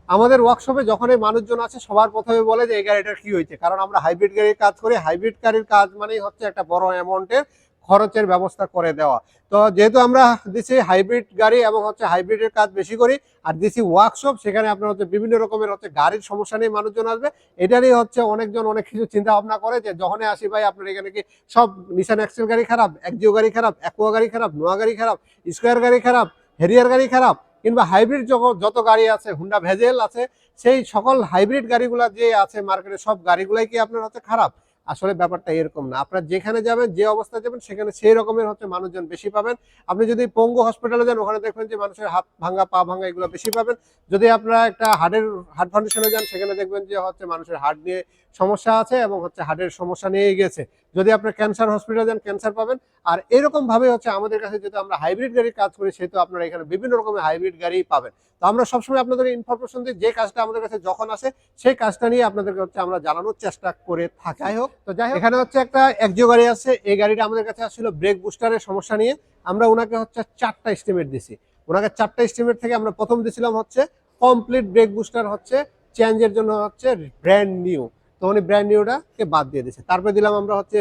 আমাদের ওয়ার্কশপে যখনই মানুষজন আছে সবার প্রথমে বলে যে এই গাড়িটার কি হয়েছে, কারণ আমরা হাইব্রিড গাড়ির কাজ করি। হাইব্রিড গাড়ির কাজ মানেই হচ্ছে একটা বড় অ্যামাউন্টের খরচের ব্যবস্থা করে দেওয়া। তো যেহেতু আমরা দিচ্ছি হাইব্রিড গাড়ি এবং হচ্ছে হাইব্রিডের কাজ বেশি করি, আর দিচ্ছি ওয়ার্কশপ, সেখানে আপনার হচ্ছে বিভিন্ন রকমের হচ্ছে গাড়ির সমস্যা নিয়ে মানুষজন আসবে। এটারই হচ্ছে অনেকজন অনেক কিছু চিন্তা ভাবনা করে যে যখনই আসি ভাই আপনার এখানে কি সব নিশান এক্সেল গাড়ি খারাপ, একজিও গাড়ি খারাপ, অ্যাকোয়া গাড়ি খারাপ, নোয়া গাড়ি খারাপ, স্কোয়ার গাড়ি খারাপ, হেরিয়ার গাড়ি খারাপ, কিংবা হাইব্রিড যত গাড়ি আছে, হুন্ডা ভেজেল আছে, সেই সকল হাইব্রিড গাড়িগুলা যে আছে মার্কেটে সব গাড়িগুলাই কি আপনার হচ্ছে খারাপ? আসলে ব্যাপারটা এরকম না। আপনার যেখানে যাবেন, যে অবস্থায় যাবেন, সেখানে সেই রকমের হচ্ছে মানুষজন বেশি পাবেন। আপনি যদি পঙ্গু হসপিটালে যান, ওখানে দেখবেন যে মানুষের হাত ভাঙা, পা ভাঙা এগুলো বেশি পাবেন। যদি আপনারা একটা হার্ট ফাউন্ডেশনে যান, সেখানে দেখবেন যে হচ্ছে মানুষের হার্ট নিয়ে সমস্যা আছে এবং হচ্ছে হার্টের সমস্যা নিয়ে গেছে। যদি আপনার ক্যান্সার হসপিটালে যান, ক্যান্সার পাবেন। আর এরকম ভাবে হচ্ছে আমাদের কাছে যেহেতু আমরা হাইব্রিড গাড়ির কাজ করি, সেহেতু আপনারা এখানে বিভিন্ন রকমের হাইব্রিড গাড়ি পাবেন। তো আমরা সবসময় আপনাদের ইনফরমেশন দিই, যে কাজটা আমাদের কাছে যখন আসে সেই কাজটা নিয়ে আপনাদেরকে হচ্ছে আমরা জানানোর চেষ্টা করে থাকি। যাই হোক, এখানে হচ্ছে একটা একজিও গাড়ি আছে। এই গাড়িটা আমাদের কাছে আসছিল ব্রেক বুস্টারের সমস্যা নিয়ে। আমরা ওনাকে হচ্ছে 4টা এস্টিমেট দিছি। ওনাকে 4টা এস্টিমেট থেকে আমরা প্রথম দিছিলাম হচ্ছে কমপ্লিট ব্রেক বুস্টার হচ্ছে চেঞ্জের জন্য হচ্ছে ব্র্যান্ড নিউ। তো উনি ব্র্যান্ড নিউটাকে বাদ দিয়ে দিয়েছে। তারপরে দিলাম আমরা হচ্ছে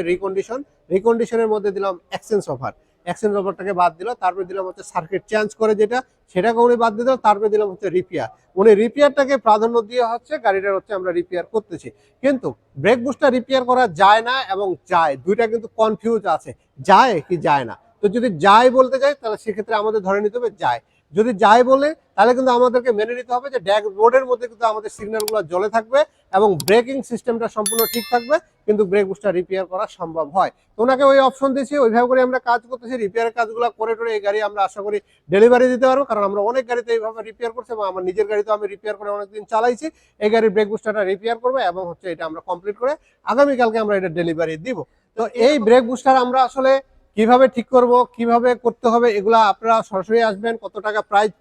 রিকন্ডিশনের মধ্যে দিলাম এক্সচেঞ্জ অফারটাকে বাদ দিল। তারপরে দিলাম হচ্ছে সার্কিট চেঞ্জ করে যেটা, সেটাকে উনি বাদ দিয়ে দিল। তারপরে দিলাম হচ্ছে রিপেয়ার। উনি রিপেয়ারটাকে প্রাধান্য দিয়ে হচ্ছে গাড়িটার হচ্ছে আমরা রিপেয়ার করতেছি। কিন্তু ব্রেক বুস্টার রিপেয়ার করা যায় না এবং যায়, দুইটা কিন্তু কনফিউজ আছে, যায় কি যায় না। তো যদি যায় বলতে যাই, তাহলে সেক্ষেত্রে আমাদের ধরে নিতে হবে যায়। যদি যায় বলে, তাহলে কিন্তু আমাদেরকে মেনে নিতে হবে যে ড্যাশ বোর্ডের মধ্যে কিন্তু আমাদের সিগন্যালগুলো জ্বলে থাকবে এবং ব্রেকিং সিস্টেমটা সম্পূর্ণ ঠিক থাকবে, কিন্তু ব্রেক বুস্টার রিপেয়ার করা সম্ভব হয়। তো ওনাকে ওই অপশন দিয়েছি, ওইভাবে করে আমরা কাজ করতেছি। রিপেয়ারের কাজগুলো করে টোরে এই গাড়ি আমরা আশা করি ডেলিভারি দিতে পারবো, কারণ আমরা অনেক গাড়িতে এইভাবে রিপেয়ার করছি এবং আমার নিজের গাড়িতে আমি রিপেয়ার করে অনেকদিন চালাইছি। এই গাড়ির ব্রেক বুস্টারটা রিপেয়ার করবো এবং হচ্ছে এটা আমরা কমপ্লিট করে আগামীকালকে আমরা এটা ডেলিভারি দিব। তো এই ব্রেক বুস্টার আমরা আসলে কিভাবে ঠিক করব, কিভাবে করতে হবে, এগুলা আপনারা সরাসরি আসবেন, কত টাকা প্রাইস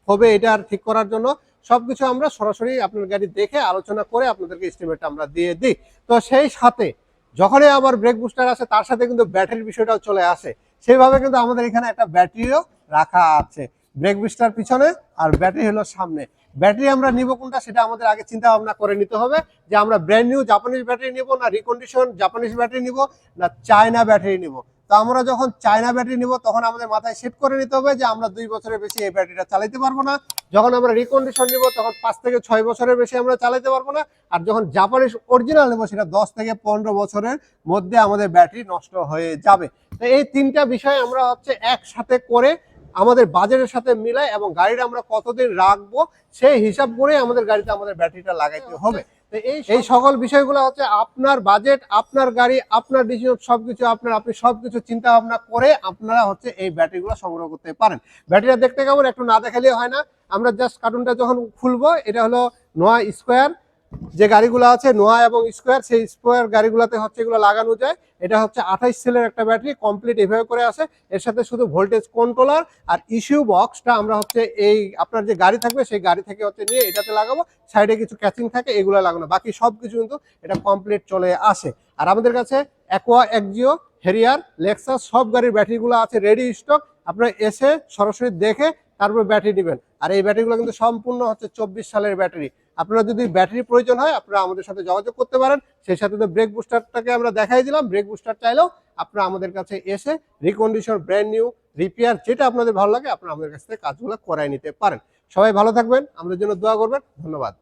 হবে এটা ঠিক করার জন্য সবকিছু আমরা সরাসরি আপনার গাড়ি দেখে আলোচনা করে আপনাদেরকে এস্টিমেটটা আমরা দিয়ে দিই। তো সেই সাথে যখনই আবার ব্রেক বুস্টার আছে, তার সাথে কিন্তু ব্যাটারির বিষয়টাও চলে আসে। সেইভাবে কিন্তু আমাদের এখানে একটা ব্যাটারিও রাখা আছে, ব্রেক বুস্টার পিছনে আর ব্যাটারি হলো সামনে। ব্যাটারি আমরা নিব কোনটা, সেটা আমাদের আগে চিন্তা ভাবনা করে নিতে হবে যে আমরা ব্র্যান্ড নিউ জাপানিজ ব্যাটারি নিব, না রিকন্ডিশন জাপানিজ ব্যাটারি নিব, না চায়না ব্যাটারি নিব। তো আমরা যখন চায়না ব্যাটারি নিব, তখন আমাদের মাথায় সেট করে নিতে হবে যে আমরা 2 বছরের বেশি এই ব্যাটারিটা চালাতে পারবো না। যখন আমরা রিকন্ডিশন নিব, তখন 5 থেকে 6 বছরের বেশি আমরা চালাতে পারবো না। আর যখন জাপানিজ অরিজিনাল নেব, সেটা 10 থেকে 15 বছরের মধ্যে আমাদের ব্যাটারি নষ্ট হয়ে যাবে। তো এই 3টা বিষয় আমরা হচ্ছে একসাথে করে আমাদের বাজেটের সাথে মিলাই এবং গাড়িটা আমরা কতদিন রাখবো সেই হিসাব করে আমাদের গাড়িতে আমাদের ব্যাটারিটা লাগাইতে হবে। তো এই সকল বিষয়গুলো হচ্ছে আপনার বাজেট, আপনার গাড়ি, আপনার ডিসিশন, সবকিছু আপনি সবকিছু চিন্তা ভাবনা করে আপনারা হচ্ছে এই ব্যাটারিগুলো সংগ্রহ করতে পারেন। ব্যাটারিটা দেখতে কেমন একটু না দেখালে হয় না। আমরা জাস্ট কার্টুনটা যখন খুলবো, এটা হলো নোয়া স্কোয়ার যে গাড়িগুলো আছে, নোয়া এবং স্কোয়ার, সেই স্কোয়ার গাড়িগুলোতে হচ্ছে এগুলো লাগানো যায়। এটা হচ্ছে 28 সেলের একটা ব্যাটারি, কমপ্লিট এভাবে করে আসে। এর সাথে শুধু ভোল্টেজ কন্ট্রোলার আর ইস্যু বক্সটা আমরা হচ্ছে এই আপনার যে গাড়ি থাকবে সেই গাড়ি থেকে হচ্ছে নিয়ে এটাতে লাগাবো। সাইডে কিছু ক্যাচিং থাকে, এগুলো লাগানো, বাকি সব কিছু কিন্তু এটা কমপ্লিট চলে আসে। আর আমাদের কাছে অ্যাকোয়া, একজিও, হেরিয়ার, লেক্সাস সব গাড়ির ব্যাটারিগুলো আছে রেডি স্টক। আপনারা এসে সরাসরি দেখে তারপর ব্যাটারি নেবেন। আর এই ব্যাটারিগুলো কিন্তু সম্পূর্ণ হচ্ছে 24 সালের ব্যাটারি। আপনারা যদি ব্যাটারি প্রয়োজন হয়, আপনারা আমাদের সাথে যোগাযোগ করতে পারেন। সেই সাথে ব্রেক বুস্টারটাকে আমরা দেখাই দিলাম। ব্রেক বুস্টার চাইলেও আপনারা আমাদের কাছে এসে রিকন্ডিশন, ব্র্যান্ড নিউ, রিপেয়ার, যেটা আপনাদের ভালো লাগে আপনারা আমাদের কাছ থেকে কাজগুলো করাই নিতে পারেন। সবাই ভালো থাকবেন, আমাদের জন্য দোয়া করবেন। ধন্যবাদ।